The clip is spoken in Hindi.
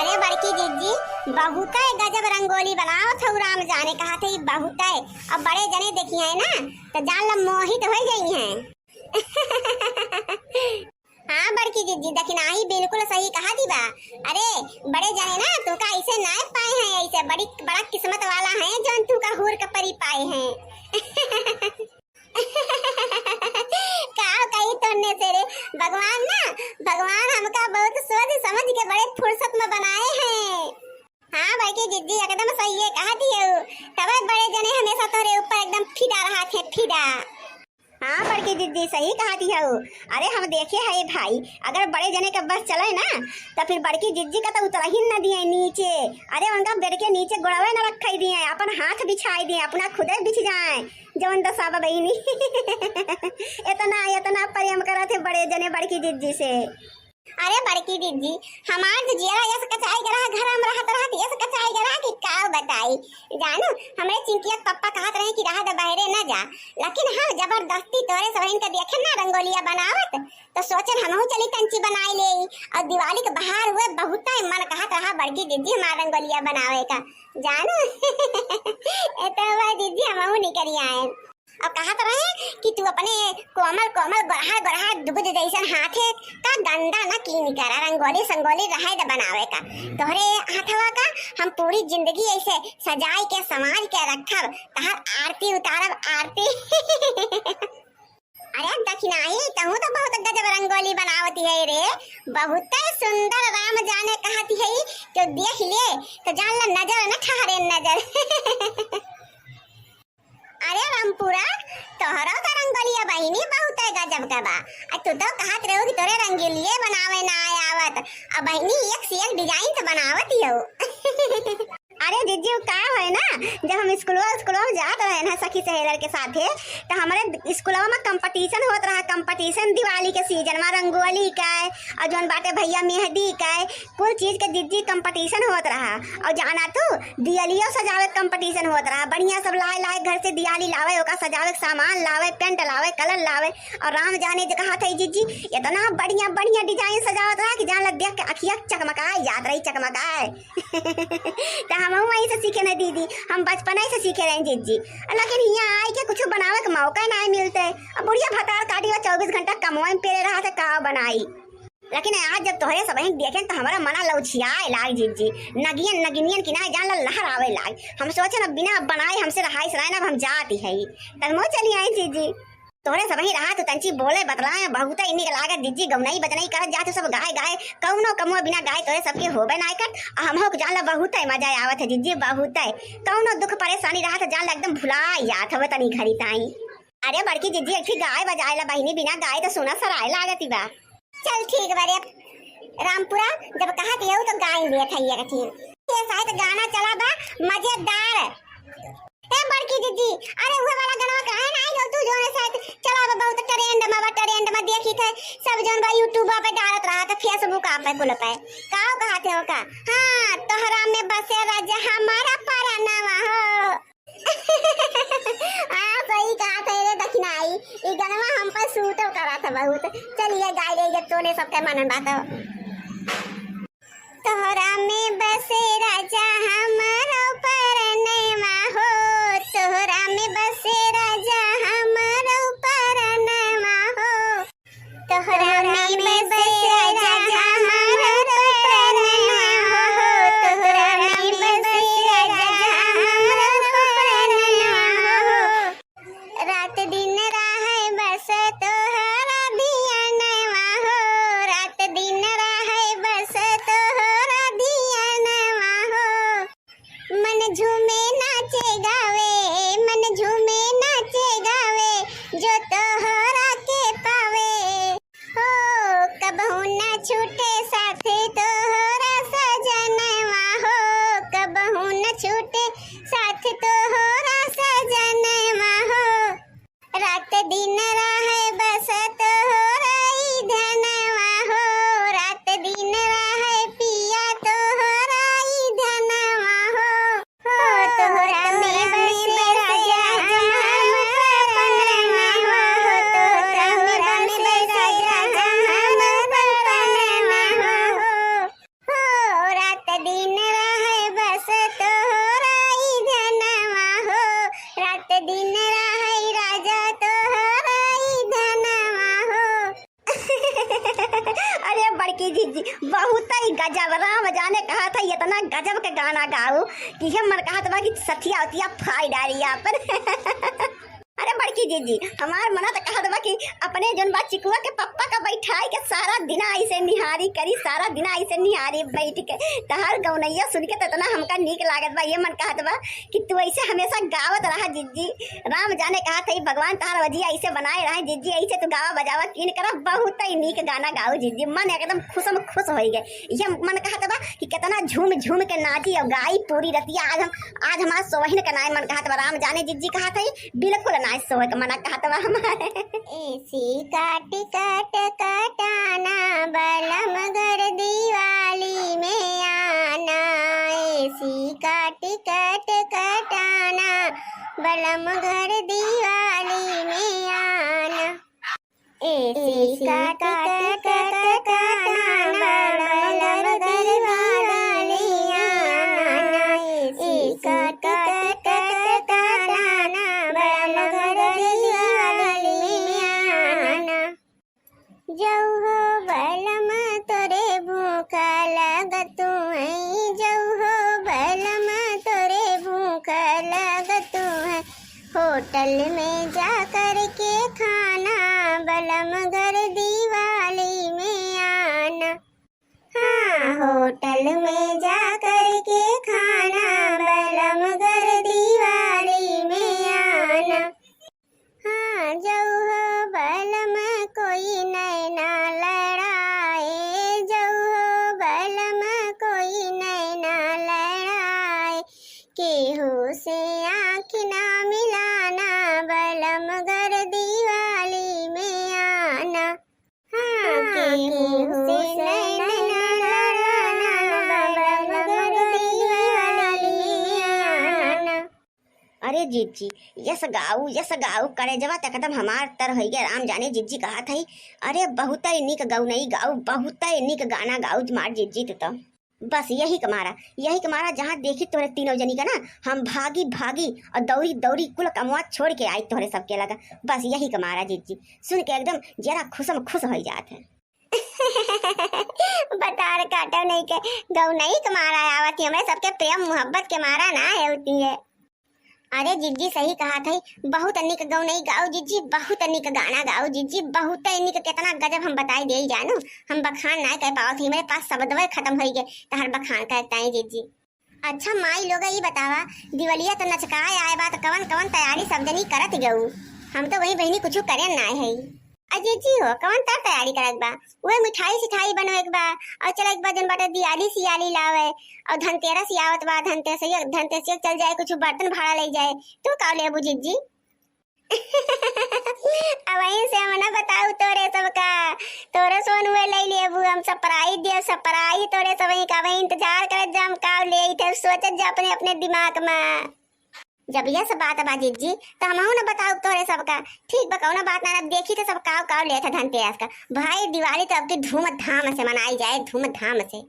अरे बड़की जीजी बहुत है गजब रंगोली बनाओ था राम जाने कहा थे बहुत है। अब बड़े जने देखी है ना तो जान लो मोहित हो गई हैं। हाँ बड़की जीजी दखनाई बिल्कुल सही कहा दी बा। अरे बड़े जने ना तू का ऐसे ना पाए हैं, ऐसे बड़ी बड़ा किस्मत वाला है जो तू का हूर का परी पाए हैं। कही तोड़ने से रे भगवान हमका बहुत सोच समझ के बड़े फुर्सत में बनाए हैं। हाँ बड़की जीजी एकदम सही है कहा दिए। तब बड़े जने हमेशा तोरे ऊपर एकदम फिदा रहा थे फिदा। हाँ बड़की दीदी सही कहा दी है। अरे हम देखे है भाई अगर बड़े जने का बस चले ना तो फिर बड़की दीदी का तो उतर ही न दिए नीचे। अरे उनका बेड के नीचे गोड़वे न रख दिए, अपन हाथ बिछाई दिए, अपना खुदे बिछ जाए जवन दसाबा बहनी। इतना प्रेम करा थे बड़े जने बड़की दीदी से। अरे बड़की दीदी हमार जो जिया यस कचाई गरा घर में रहत रहत यस कचाई गरा कि का बताई जानो हमरे चिंकिया पप्पा कहत रहे कि रहा द बहरे न जा, लेकिन हम जबरदस्ती तोरे सबन के देखे ना रंगोलिया बनावत तो सोचन हमहू चली कंची बनाई ले। और दिवाली के बाहर हुए बहुत मन कहत रहा बड़की दीदी हमार रंगोलिया बनावे का जानो। दीदी हमहू निकली आए। अब कहत रहे कि तू अपने कोमल कोमल गोरहा दुबद जैसन हाथे का गंदा न कीन करा रंगोली संगोली रहे द बनावे का तोहरे हाथवा का हम पूरी जिंदगी ऐसे सजाई के समाज के रखब तहर आरती उतारब आरती। अरे दखनाई तहू तो बहुत गजब रंगोली बनावती है रे, बहुत सुंदर राम जाने कहती है तो देख ले तो जान ला नजर न ठहरे नजर। अरे रामपुरा तोहरा तो रंगोलिया बहिनी बहुत है गजब का बा। तू तो कहत रहो कि तोरे रंगोलिये बनावे ना आवत, अब बहिनी एक से एक डिजाइन तो बनावत ही हो। अरे जीजी का है ना जब हम स्कूलवा जात रहे ना सखी सहेलर के साथे तो हमारे स्कूलवा में कंपटीशन होत रहा। कंपटीशन दिवाली के सीजन में रंगोली का और जोन बाटे भैया मेहंदी का कुल चीज के जीजी कंपटीशन होत रहा। और जाना तू दियालियों सजावे कंपटीशन होत रहा, बढ़िया सब लाए घर से दियाली लावे ओका सजावे सामान लावे पेंट लावे कलर लावे। और राम जाने जो कहा था जीजी इतना बढ़िया डिजाइन सजावत रहा कि जान देख के अखिया चकमकाए याद रही चकमकाए। हम वहीं से सीखे नहीं दीदी, हम बचपन से सीखे रहे जीजी, लेकिन यहाँ आई के कुछ बनावे का मौका नहीं मिलते। अब बुढ़िया भतार काटी 24 घंटा कमवा में पेरे रहा था का बनाई। लेकिन आज जब तोहरे सब देखें तो हमारा मना लौचियाए लाग जीजी नगिनियन की ना जान लहर आवे लाग। हम सोचे ना बिना बनाए हमसे रहाई सराय ना हम जाती है तब मो चली आई जीजी तोहरे सब रहा तो तंची बोले बतलाए बहुत इन्हीं के लागत दीजी गौनाई बदनाई करत जाते सब गाय कौनो कमो बिना गाय तोरे सबके होबे ना कर। हम हो जान ला बहुत है मजा आवत है जीजी बहुत है कौनो दुख परेशानी रहा तो जान ला एकदम भुला जात हवे तनी घड़ी ताई। अरे बड़की जीजी एक गाय बजाए ला बहिनी बिना गाय तो सोना सराय लागती बा। चल ठीक बारे रामपुरा जब कहा थे तो गाय लिया था ये कथी ये शायद गाना चला बा मजेदार। ए बड़की दीदी अरे वो वाला गाना काहे ना आई तू जोने शायद चला बा बहुत ट्रेंड में देखी थे सब जोन बा यूट्यूब पे डालत रहा था फेसबुक पे कुल पे काओ कहते हो का हां तोहरा में बसे राजा हमारा परनावा हो। हां सही कहा था रे दखनाई ई गाना हम पर सूट करा था बहुत। चलिए गाय ले जब तोने सबके मनन बात तोहरा में बसे राजा हमारा परनावा हो तोहरा में बसे राजा हमारा परनावा हो तोहरा में बसे राजा हमारा परनावा हो तोहरा में बसे राजा हमारा परनावा हो रात दिन राह बस तोहरा धियानवा हो रात दिन राह बहुत ही गजब। राम जाने कहा था इतना गजब के गाना गाओ कि हम मन कहा था कि सथिया उतिया फाई डाली यहाँ पर। अरे बड़की जीजी हमार मना तो कहा था कि अपने जोन बात चिकुआ के पप्पा का बैठाई के सारा दिन ऐसे निहारी करी, सारा दिन ऐसे निहारी बैठ के तहार गौनैया सुन के तो इतना हमका नीक लागत बा। ये मन कहत बा कि तू ऐसे हमेशा गावत रहा जीजी। राम जाने कहा था भगवान तहार वजिया ऐसे बनाए रहे जीजी, ऐसे तू गावा बजावा किन करा बहुत ही नीक गाना गाओ जीजी। मन एकदम खुश हो गए। ये मन कहत बा कि कितना झूम झूम के नाची और गाई पूरी रतिया। आज हमारा सोहन का नाय मन कहत बा। राम जाने जीजी कहा था बिल्कुल नाय सोहे का मना कहत बा हमारे। ऐसी काट काट कटाना बलम घर दिवाली में आना, ऐसी काट काट कटाना बलम घर दिवाली में आना, ऐसी काट काट कटाना बलम घर दिवाली में आना, ऐसी काट काट कटाना बलम घर दिवाली में आना। जऊ हो बलम तोरे भूखा लगतु है, जऊ हो बलम तोरे भूखा लगतु है, होटल में जा कर के खाना बलम घर दिवाली में आना। हाँ होटल में जा कर के खाना बलम घर दिवाली में आना। हाँ जऊ हो बलम कोई नैना लड़ाए, जऊ हो बलम कोई नैना लड़ाए, केहू से आँख ना मिलाना बलम घर दिवाली में आना। हाँ केहू से नैना लड़ाना बलम घर दिवाली में आना। अरे जीजी यस गाऊ करे जवा तक एकदम हमार तर हो गया। राम जाने जीजी कहा था अरे बहुत ही निक गाऊ नहीं गाऊ, बहुत ही निक गाना गाऊ मार जीजी तो बस यही कमारा जहाँ देखी तोरे तीनों जनी का ना हम भागी और दौड़ी कुल कमवा छोड़ के आई तोरे सबके लगा। बस यही कमारा जीजी सुन के एकदम जरा खुश हो जाते हैं। बतार काटा नहीं के गौ नहीं कमारा आवत हमें सबके प्रेम मोहब्बत के मारा ना है होती है। अरे जीजी सही कहा था, बहुत निक गौ नहीं गाओ जीजी, बहुत निक गाना गाओ जीजी, बहुत निक कितना गजब हम बताई दे जानो। हम बखान ना कह पाओ थी, मेरे पास शब्द खत्म हो गए तो हर बखान कहता है जीजी। अच्छा माई लोग ये बतावा दिवलिया तो नचकाए आए बात कवन कवन तैयारी सब जनी करत गऊ। हम तो वही बहनी कुछ करे ना है। अजय जी हो कौन तर तैयारी करत बा, वही मिठाई सिठाई बनो एक बा और चल एक बा जन बाटे दिवाली सियाली लावे और धनतेरस आवत बा, धनतेरस चल जाए कुछ बर्तन भाड़ा ले जाए तो का ले बुझी जी। अब वहीं से हम ना बताऊ तोरे सबका तोरे सोन हुए ले लिए बु हम सरप्राइज दे सरप्राइज तोरे सब वहीं का वहीं इंतजार करे जम का ले थे सोचत जा अपने अपने दिमाग में। जब यह सब बात बा जीजी तो हम ना बताऊ तोरे सबका ठीक बकाऊ ना बात ना देखी तो सब काव ले था धनतेरस का। भाई दिवाली तो अब की धूमधाम से मनाई जाए, धूमधाम से।